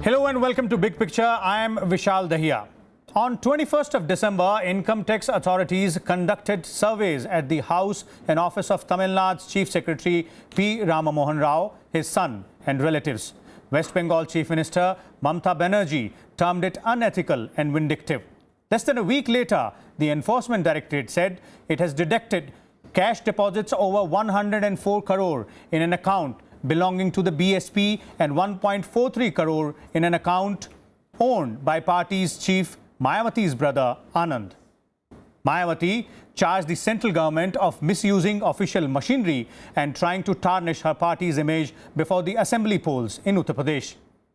Hello and welcome to Big Picture. I am Vishal Dahiya. On 21st of December, income tax authorities conducted surveys at the house and office of Tamil Nadu's Chief Secretary P. Ramamohan Rao, his son and relatives. West Bengal Chief Minister Mamata Banerjee termed it unethical and vindictive. Less than a week later, the Enforcement Directorate said it has deducted cash deposits over 104 crore in an account belonging to the BSP and 1.43 crore in an account owned by party's chief Mayawati's brother Anand. Mayawati charged the central government of misusing official machinery and trying to tarnish her party's image before the assembly polls in Uttar Pradesh.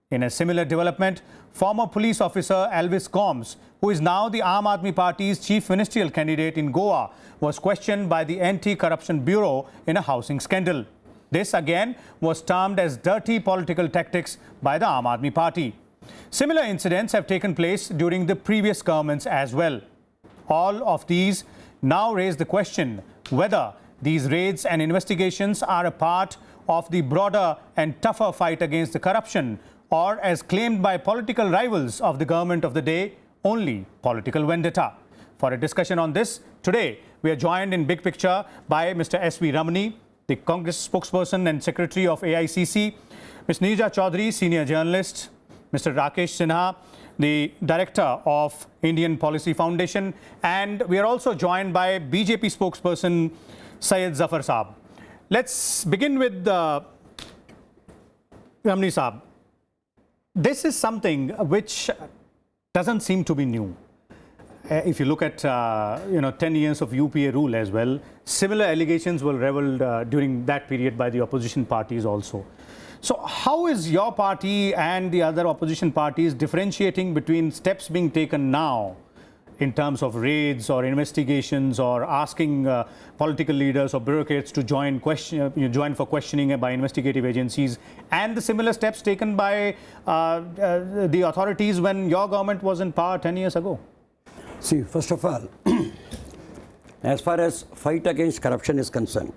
In a similar development, former police officer Elvis Gomes, who is now the Aam Aadmi Party's chief ministerial candidate in Goa, was questioned by the Anti-Corruption Bureau in a housing scandal. This again was termed as dirty political tactics by the Aam Aadmi Party. Similar incidents have taken place during the previous governments as well. All of these now raise the question whether these raids and investigations are a part of the broader and tougher fight against the corruption, or, as claimed by political rivals of the government of the day, only political vendetta. For a discussion on this, today we are joined in Big Picture by Mr. S.V. Ramani, the Congress spokesperson and secretary of AICC, Ms. Neerja Chowdhury, senior journalist, Mr. Rakesh Sinha, the director of Indian Policy Foundation, and we are also joined by BJP spokesperson Syed Zafar Saab. Let's begin with Ramani Saab. This is something which doesn't seem to be new. If you look at 10 years of UPA rule as well, similar allegations were reveled during that period by the opposition parties also. So how is your party and the other opposition parties differentiating between steps being taken now in terms of raids or investigations or asking political leaders or bureaucrats to join for questioning by investigative agencies, and the similar steps taken by the authorities when your government was in power 10 years ago? See, first of all, as far as fight against corruption is concerned,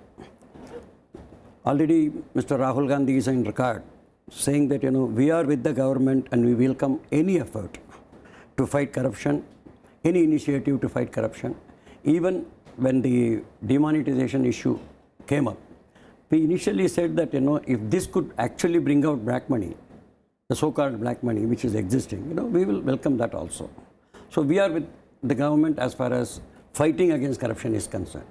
already Mr. Rahul Gandhi is in record saying that, we are with the government and we welcome any effort to fight corruption, any initiative to fight corruption. Even when the demonetization issue came up, we initially said that, if this could actually bring out black money, the so-called black money which is existing, we will welcome that also. So we are with the government as far as fighting against corruption is concerned.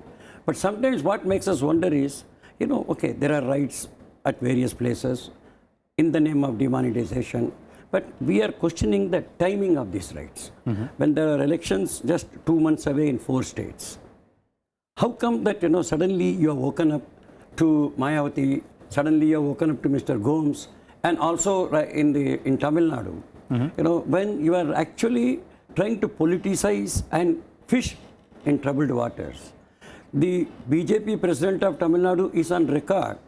But sometimes what makes us wonder is, okay, there are raids at various places in the name of demonetization, but we are questioning the timing of these raids. When there are elections just 2 months away in 4 states, how come that, suddenly you have woken up to Mayawati, suddenly you have woken up to Mr. Gomes, and also in Tamil Nadu, when you are actually trying to politicize and fish in troubled waters. The BJP president of Tamil Nadu is on record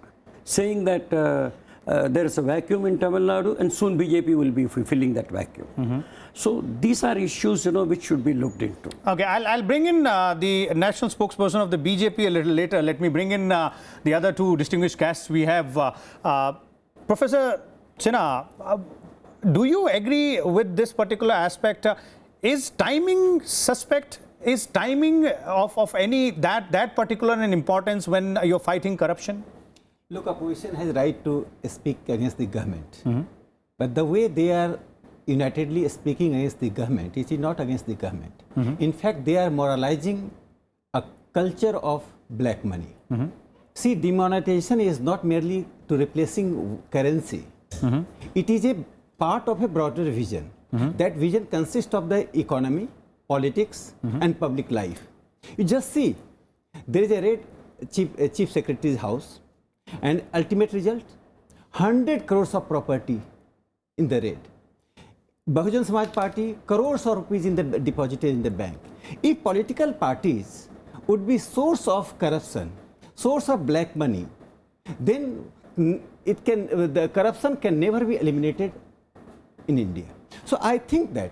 saying that there is a vacuum in Tamil Nadu and soon BJP will be filling that vacuum. So these are issues which should be looked into. Okay, I'll bring in the national spokesperson of the BJP a little later. Let me bring in the other two distinguished guests. We have Professor Sinha. Do you agree with this particular aspect? Is timing suspect? Is timing of any that particular in importance when you're fighting corruption? Look, opposition has right to speak against the government, but the way they are unitedly speaking against the government, it is not against the government. In fact, they are moralizing a culture of black money. See, demonetization is not merely to replacing currency. It is a part of a broader vision. That vision consists of the economy, politics, and public life. You just see, there is a raid chief secretary's house, and ultimate result, 100 crores of property in the raid. Bahujan Samaj Party, crores of rupees deposited in the bank. If political parties would be source of corruption, source of black money, then the corruption can never be eliminated in India. So I think that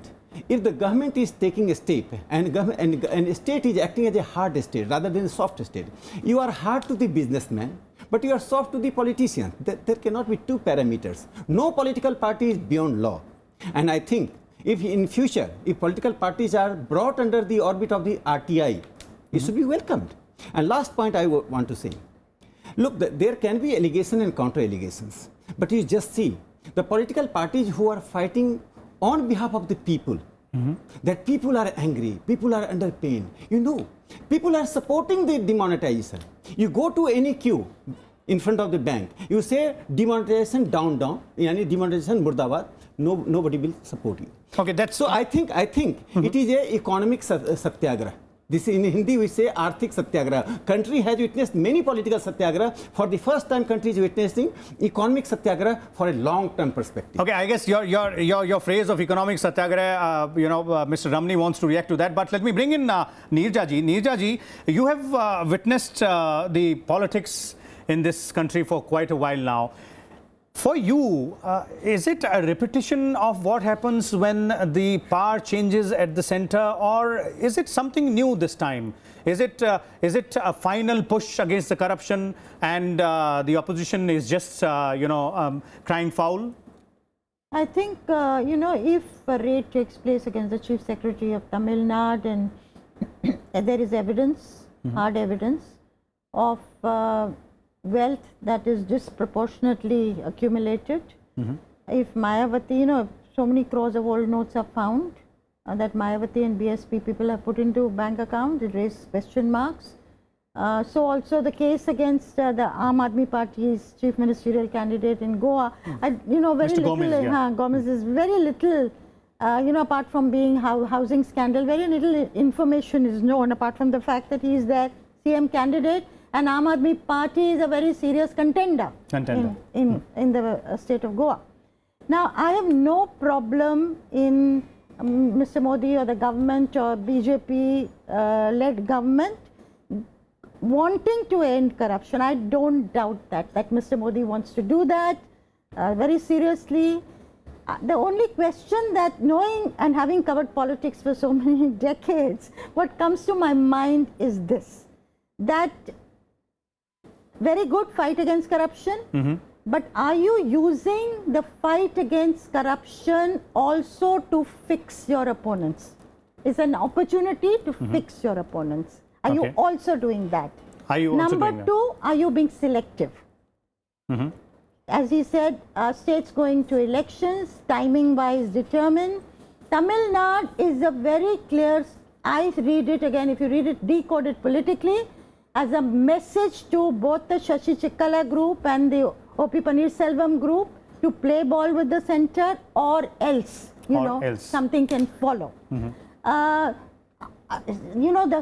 if the government is taking a step and state is acting as a hard state rather than a soft state, you are hard to the businessman, but you are soft to the politician. There cannot be two parameters. No political party is beyond law. And I think if in future, if political parties are brought under the orbit of the RTI, it should be welcomed. And last point I want to say, look, there can be allegation and counter allegations, but you just see the political parties who are fighting on behalf of the people, that people are angry, people are under pain. You know, people are supporting the demonetization. You go to any queue in front of the bank, you say demonetization down, yani demonetization murdabad, nobody will support you. Okay, that's so I think it is a economic satyagraha. This in Hindi we say Arthik Satyagraha. Country has witnessed many political satyagraha. For the first time, country is witnessing economic satyagraha for a long-term perspective. Okay, I guess your phrase of economic satyagraha, Mr. Ramani wants to react to that. But let me bring in Neerja ji. Neerja ji, you have witnessed the politics in this country for quite a while now. For you, is it a repetition of what happens when the power changes at the center, or is it something new this time? Is it a final push against the corruption and the opposition is just, crying foul? I think, if a raid takes place against the Chief Secretary of Tamil Nadu and there is evidence, hard evidence of wealth that is disproportionately accumulated. If Mayawati, so many crores of old notes are found that Mayawati and BSP people have put into bank accounts, it raises question marks. So also the case against the Aam Aadmi Party's chief ministerial candidate in Goa, very Mr. little, Gomez, yeah. Gomez is very little, apart from being housing scandal, very little information is known apart from the fact that he is their CM candidate. And Aam Aadmi Party is a very serious contender. In the state of Goa. Now, I have no problem in Mr. Modi or the government or BJP-led government wanting to end corruption. I don't doubt that Mr. Modi wants to do that very seriously. The only question that, knowing and having covered politics for so many decades, what comes to my mind is this, that very good fight against corruption, but are you using the fight against corruption also to fix your opponents? It's an opportunity to fix your opponents. Are you also doing that? Are you also Number doing that? two, are you being selective? As he said, states going to elections, timing-wise determined. Tamil Nadu is a very clear, I read it again, if you read it, decode it politically, as a message to both the Shashi Chikkala group and the O.P. Paneerselvam group to play ball with the center, or else, something can follow. The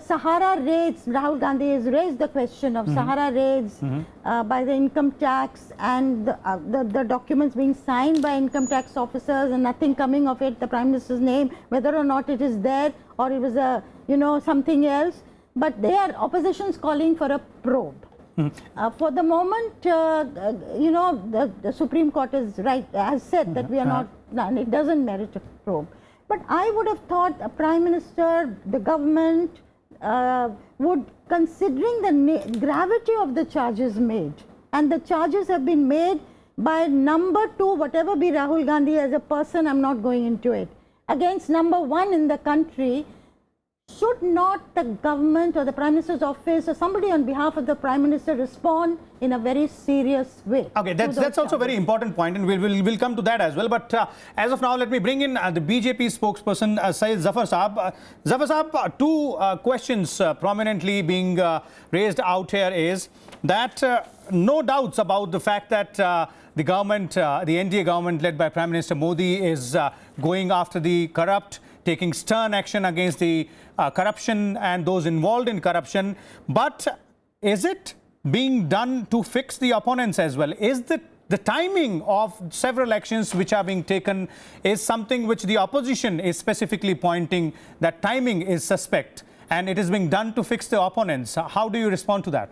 Sahara raids, Rahul Gandhi has raised the question of Sahara raids by the income tax and the documents being signed by income tax officers and nothing coming of it, the Prime Minister's name, whether or not it is there or it was a, something else. But opposition's calling for a probe. For the moment, the Supreme Court has said that we are not, it doesn't merit a probe. But I would have thought a Prime Minister, the government would, considering the gravity of the charges made, and the charges have been made by number two, whatever be Rahul Gandhi as a person, I'm not going into it, against number one in the country. Should not the government or the Prime Minister's office or somebody on behalf of the Prime Minister respond in a very serious way? Okay, that's also a very important point, and we'll come to that as well. But as of now, let me bring in the BJP spokesperson, Syed Zafar Saab. Zafar Saab, two questions prominently being raised out here is that no doubts about the fact that the government, the NDA government led by Prime Minister Modi is going after the corrupt, taking stern action against the corruption and those involved in corruption. But is it being done to fix the opponents as well? Is the timing of several actions which are being taken is something which the opposition is specifically pointing that timing is suspect and it is being done to fix the opponents? How do you respond to that?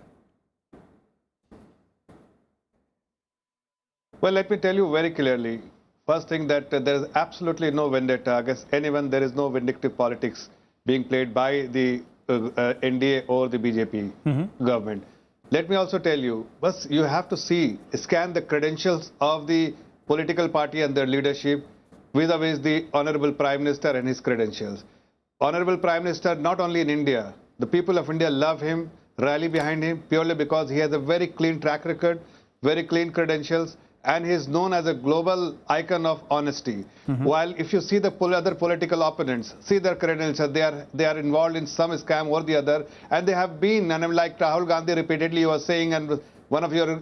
Well, let me tell you very clearly. First thing, that there is absolutely no vendetta against anyone. There is no vindictive politics being played by the NDA or the BJP government. Let me also tell you, but you have to scan the credentials of the political party and their leadership. vis-a-vis the Honorable Prime Minister and his credentials. Honorable Prime Minister, not only in India, the people of India love him, rally behind him purely because he has a very clean track record, very clean credentials, and he is known as a global icon of honesty. While if you see the other political opponents, see their credentials, they are involved in some scam or the other, and they have been, and like Rahul Gandhi repeatedly was saying, and one of your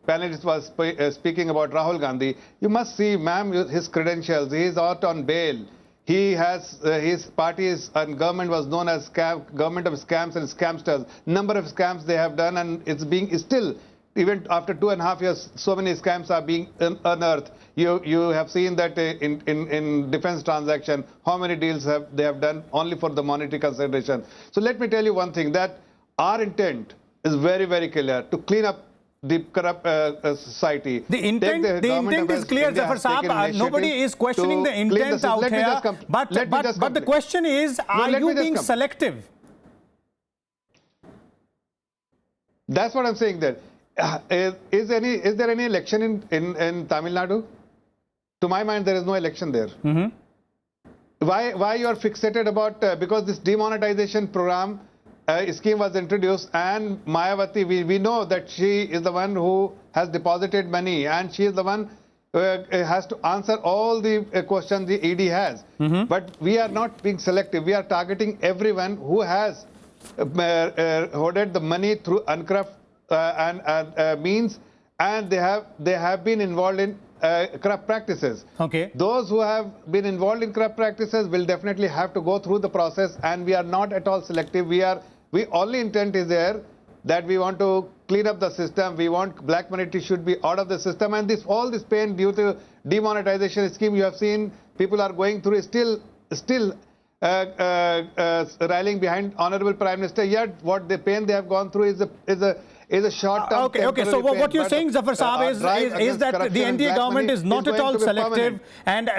panelists was speaking about Rahul Gandhi, you must see, ma'am, his credentials. He is out on bail. He has his party and government was known as government of scams and scamsters. Number of scams they have done, and it's being still, even after 2.5 years, so many scams are being unearthed. You have seen that in defense transaction, how many deals they have done only for the monetary consideration. So let me tell you one thing, that our intent is very, very clear, to clean up the corrupt society. The intent is clear, Zafar Saab. Nobody is questioning the intent out here. But the question is, are you being selective? That's what I'm saying there. Is there any election in Tamil Nadu? To my mind, there is no election there. Why you are fixated about, because this demonetization program scheme was introduced, and Mayawati, we know that she is the one who has deposited money, and she is the one has to answer all the questions the ED has. But we are not being selective. We are targeting everyone who has hoarded the money through uncorrupt means, and they have been involved in corrupt practices. Okay. Those who have been involved in corrupt practices will definitely have to go through the process, and we are not at all selective. We only intent is there that we want to clean up the system. We want black money should be out of the system, and all this pain due to demonetization scheme, you have seen people are going through still rallying behind Honorable Prime Minister. Yet what the pain they have gone through is a short-term. Okay. So what you're saying, Zafar Saab, is that the NDA government is not at all selective, and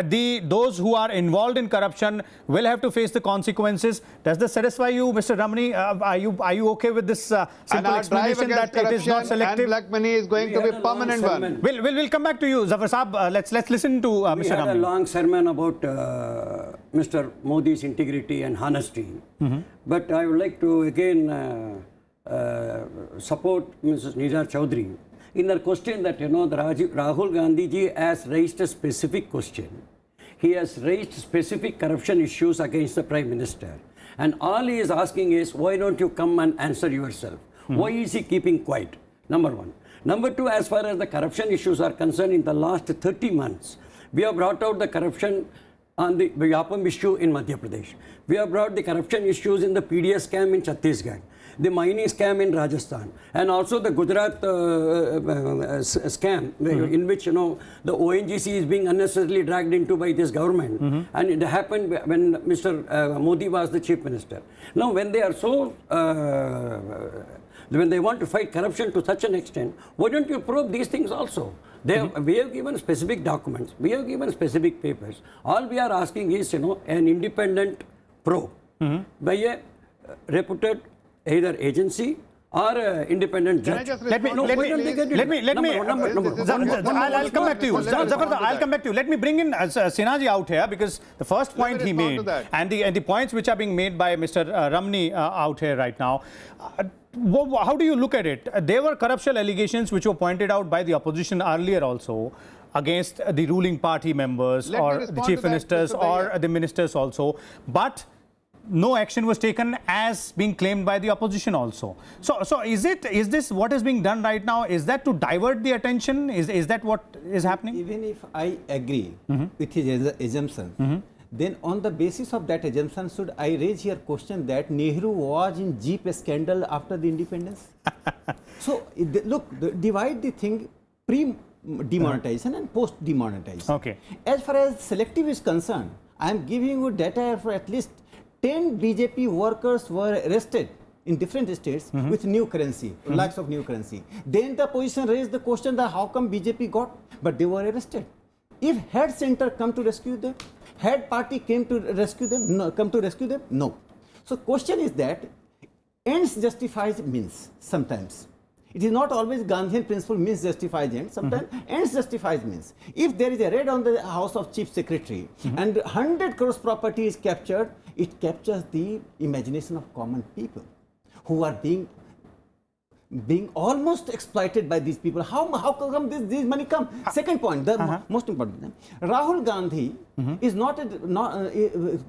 those who are involved in corruption will have to face the consequences. Does this satisfy you, Mr. Ramani? Are you okay with this simple explanation that it is not selective? And black money is going to be a permanent one. We'll come back to you, Zafar Saab. Let's listen to Mr. Ramani. We had a long sermon about Mr. Modi's integrity and honesty, but I would like to again support Mrs. Neerja Chowdhury in her question that, the Rahul Gandhi ji has raised a specific question. He has raised specific corruption issues against the Prime Minister. And all he is asking is, why don't you come and answer yourself? Why is he keeping quiet? Number one. Number two, as far as the corruption issues are concerned, in the last 30 months, we have brought out the corruption on the Vyapam issue in Madhya Pradesh. We have brought the corruption issues in the PDS scam in Chhattisgarh, the mining scam in Rajasthan, and also the Gujarat scam, in which, the ONGC is being unnecessarily dragged into by this government. And it happened when Mr. Modi was the Chief Minister. Now, when they are when they want to fight corruption to such an extent, why don't you probe these things also? We have given specific documents, we have given specific papers. All we are asking is, an independent probe by a reputed either agency or independent judge. I'll come back to you. Zafar, I'll come back to you. Let me bring in Sinha ji out here, because the first point he made and the points which are being made by Mr. Ramani out here right now. How do you look at it? There were corruption allegations which were pointed out by the opposition earlier also against the ruling party members or the chief ministers or the ministers also. But no action was taken as being claimed by the opposition also. So is this what is being done right now? Is that to divert the attention? Is that what is happening? Even if I agree with his assumption, then on the basis of that assumption, should I raise here question that Nehru was in Jeep scandal after the independence? So look, divide the thing pre-demonetization and post-demonetization. Okay. As far as selective is concerned, I am giving you data for at least 10 BJP workers were arrested in different states with new currency, lakhs of new currency. Then the opposition raised the question that how come BJP got, but they were arrested. If head center come to rescue them, head party came to rescue them, no, So question is that ends justifies means sometimes. It is not always Gandhian principle means justifies ends. Sometimes ends justifies means. If there is a raid on the house of chief secretary and 100 crores property is captured, it captures the imagination of common people who are being almost exploited by these people. How come this money come? Second point, the most important thing. Rahul Gandhi is not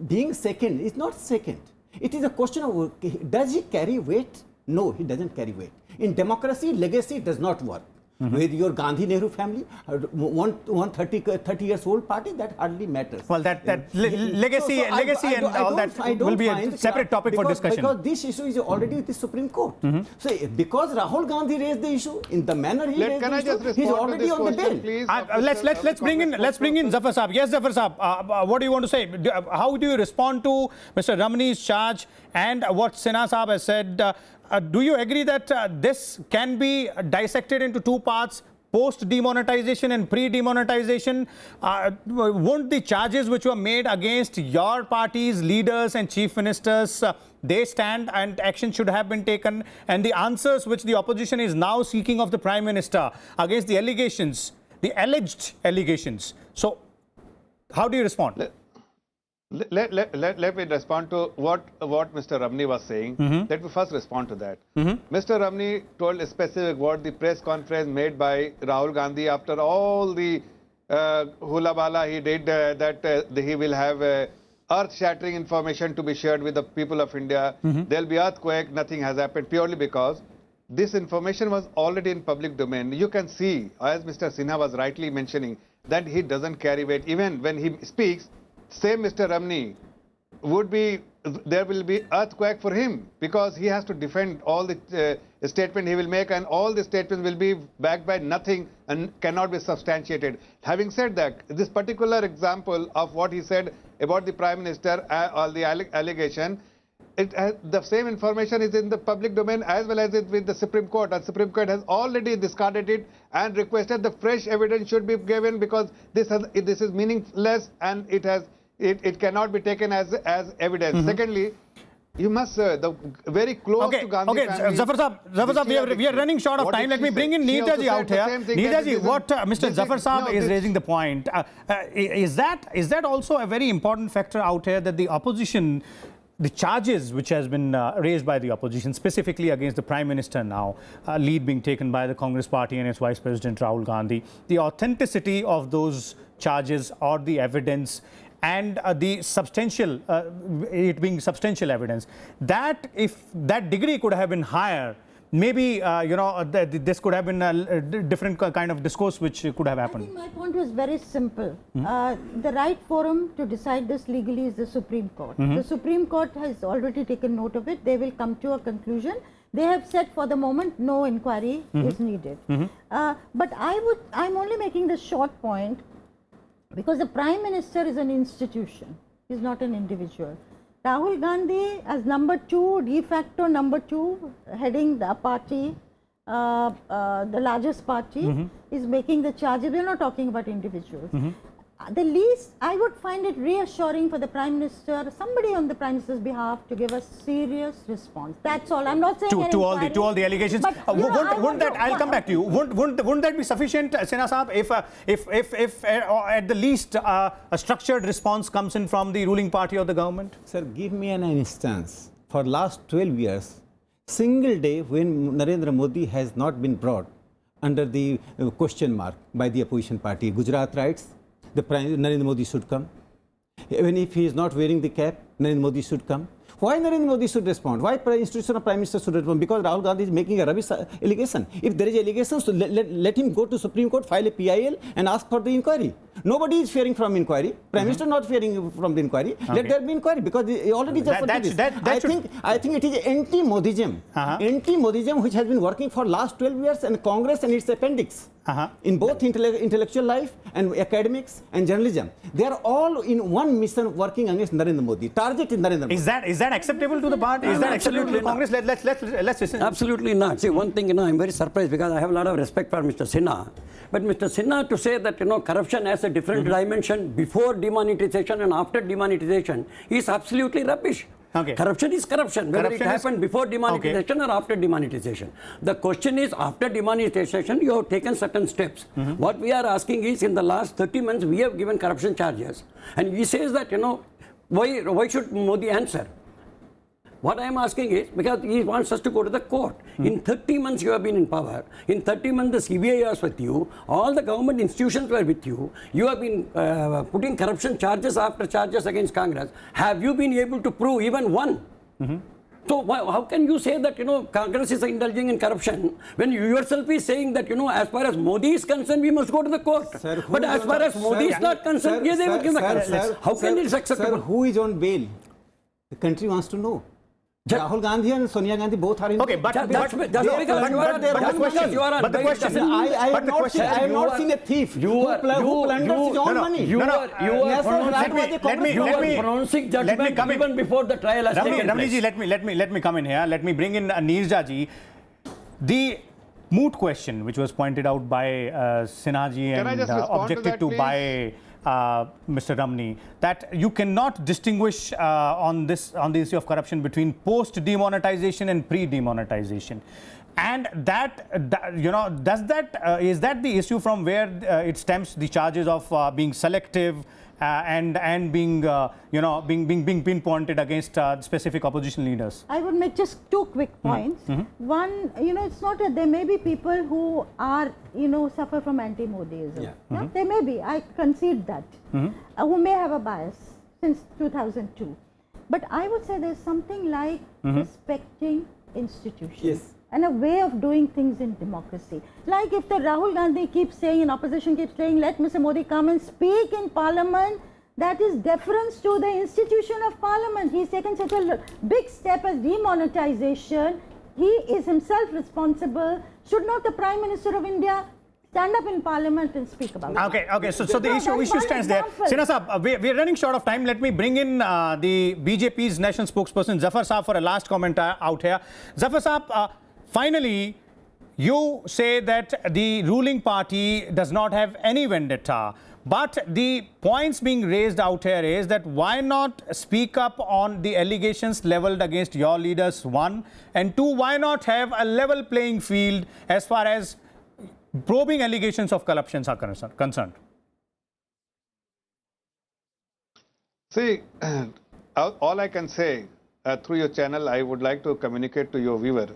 being second. It's not second. It is a question of, does he carry weight? No, he doesn't carry weight. In democracy, legacy does not work. With your Gandhi Nehru family, 30 years old party, that hardly matters. Well, legacy and all that will be a separate topic for discussion. Because this issue is already with the Supreme Court. So because Rahul Gandhi raised the issue in the manner he raised the issue, he's already on the bill. Let's bring in Zafar Saab. Yes, Zafar Saab, what do you want to say? How do you respond to Mr. Ramani's charge and what Sinha Saab has said? Do you agree that this can be dissected into two parts, post-demonetization and pre-demonetization? Won't the charges which were made against your party's leaders and chief ministers, they stand and action should have been taken? And the answers which the opposition is now seeking of the Prime Minister against the allegations, the alleged allegations. So, how do you respond? Let me respond to what Mr. Ramani was saying. Let me first respond to that. Mr. Ramani told specific what the press conference made by Rahul Gandhi after all the hula bala he did, that he will have earth-shattering information to be shared with the people of India. There will be earthquake, nothing has happened, purely because this information was already in public domain. You can see, as Mr. Sinha was rightly mentioning, that he doesn't carry weight. Even when he speaks, same Mr. Ramani there will be earthquake for him because he has to defend all the statement he will make, and all the statements will be backed by nothing and cannot be substantiated. Having said that, this particular example of what he said about the Prime Minister, all the allegation, the same information is in the public domain as well as with the Supreme Court, and Supreme Court has already discarded it and requested the fresh evidence should be given because this is meaningless and it cannot be taken as evidence. Secondly, you must the very close to Gandhi family. Zafar Saab, we are running short of time. Let me bring in Neerja ji out here. Neerja ji, what Mr. Zafar Saab is raising the point, is that also a very important factor out here that the opposition, the charges which has been raised by the opposition, specifically against the Prime Minister now, lead being taken by the Congress Party and its Vice President Rahul Gandhi, the authenticity of those charges or the evidence and the substantial, it being substantial evidence, that if that degree could have been higher, maybe, this could have been a different kind of discourse which could have happened. I think my point was very simple. The right forum to decide this legally is the Supreme Court. The Supreme Court has already taken note of it. They will come to a conclusion. They have said for the moment no inquiry is needed. But I'm only making this short point because the Prime Minister is an institution. He is not an individual. Rahul Gandhi as number 2, de facto number 2, heading the party, the largest party, is making the charges. We are not talking about individuals. The least, I would find it reassuring for the Prime Minister, somebody on the Prime Minister's behalf, to give a serious response. That's all. I'm not saying to all the allegations. But, wouldn't that? I'll come back to you. Wouldn't that be sufficient, Sinha Saab, if at the least a structured response comes in from the ruling party or the government? Sir, give me an instance. For last 12 years, single day when Narendra Modi has not been brought under the question mark by the opposition party. Gujarat writes, Narendra Modi should come. Even if he is not wearing the cap, Narendra Modi should come. Why Narendra Modi should respond? Why institution of Prime Minister should respond? Because Rahul Gandhi is making a rubbish allegation. If there is allegation, so let him go to Supreme Court, file a PIL and ask for the inquiry. Nobody is fearing from inquiry. Prime Minister not fearing from the inquiry. Let there be inquiry because he already justified this. I think it is anti-Modism. Anti-Modism which has been working for last 12 years and Congress and its appendix. In both intellectual life and academics and journalism. They are all in one mission working against Narendra Modi. Target is Narendra Modi. Is that acceptable to the party? Is that acceptable to Congress? Let's listen. Absolutely not. See, one thing, I'm very surprised because I have a lot of respect for Mr. Sinha. But Mr. Sinha to say that, corruption has a different dimension before demonetization and after demonetization is absolutely rubbish. Okay. Corruption is corruption, whether Corruption it is- happened before demonetization or after demonetization. The question is, after demonetization, you have taken certain steps. What we are asking is, in the last 30 months, we have given corruption charges. And he says that, why should Modi answer? What I am asking is, because he wants us to go to the court. In 30 months you have been in power. In 30 months the CBI was with you. All the government institutions were with you. You have been putting corruption charges after charges against Congress. Have you been able to prove even one? So how can you say that Congress is indulging in corruption when you yourself is saying that as far as Modi is concerned we must go to the court. Sir, but as far as Modi is not concerned, they will give the corruption. How can it is acceptable? Sir, who is on bail? The country wants to know. Rahul Gandhi and Sonia Gandhi both are in Okay, but Just but because but you are the on- question, you are on but the bail question, doesn't- I but have the not question, seen, I have you not are- seen a thief you who are- plunders you- his own money. You are National pronouncing let me judgment come in. even before the trial has taken Ramani ji, place. let me come in here. Let me bring in Neerja ji. The moot question, which was pointed out by Sinha ji Can I and just respond to objected that, to please? by Mr. Ramani, that you cannot distinguish on the issue of corruption between post-demonetization and pre-demonetization. And is that the issue from where it stems the charges of being selective and being being pinpointed against specific opposition leaders? I would make just two quick points. One, it's not that there may be people who are, suffer from anti-Modiism. Yeah. There may be, I concede that, who may have a bias since 2002. But I would say there's something like respecting institutions. Yes. And a way of doing things in democracy. Like if the Rahul Gandhi keeps saying, and opposition keeps saying, let Mr. Modi come and speak in parliament, that is deference to the institution of parliament. He's taken such a big step as demonetization. He is himself responsible. Should not the Prime Minister of India stand up in parliament and speak about it? Okay. So the No, issue that's one stands there. example. Sinha Saab, we are running short of time. Let me bring in the BJP's national spokesperson Zafar Saab for a last comment out here. Zafar Saab, finally, you say that the ruling party does not have any vendetta. But the points being raised out here is that why not speak up on the allegations leveled against your leaders, one, and two, why not have a level playing field as far as probing allegations of corruptions are concerned? See, all I can say through your channel, I would like to communicate to your viewer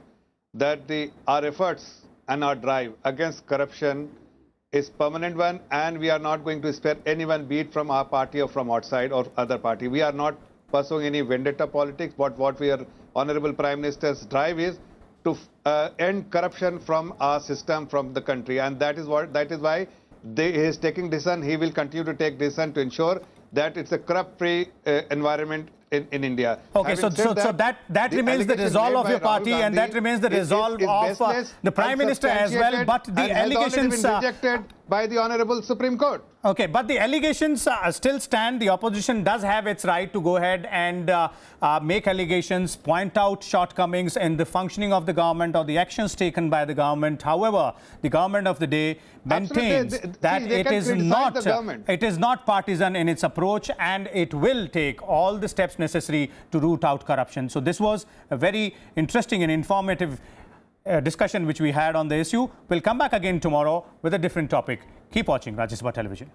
that our efforts and our drive against corruption is permanent one, and we are not going to spare anyone, be it from our party or from outside or other party. We are not pursuing any vendetta politics, but what we are, Honorable Prime Minister's drive is to end corruption from our system, from the country, and that is why he is taking decision. He will continue to take decision to ensure that it's a corrupt-free environment in India. Okay, so that remains the resolve of your party, and that remains the resolve of the Prime Minister as well. But the allegations been rejected by the Honorable Supreme Court. Okay, but the allegations still stand. The opposition does have its right to go ahead and make allegations, point out shortcomings in the functioning of the government or the actions taken by the government. However, the government of the day maintains that it is not partisan in its approach, and it will take all the steps necessary to root out corruption. So this was a very interesting and informative discussion which we had on the issue. We'll come back again tomorrow with a different topic. Keep watching Rajya Sabha Television.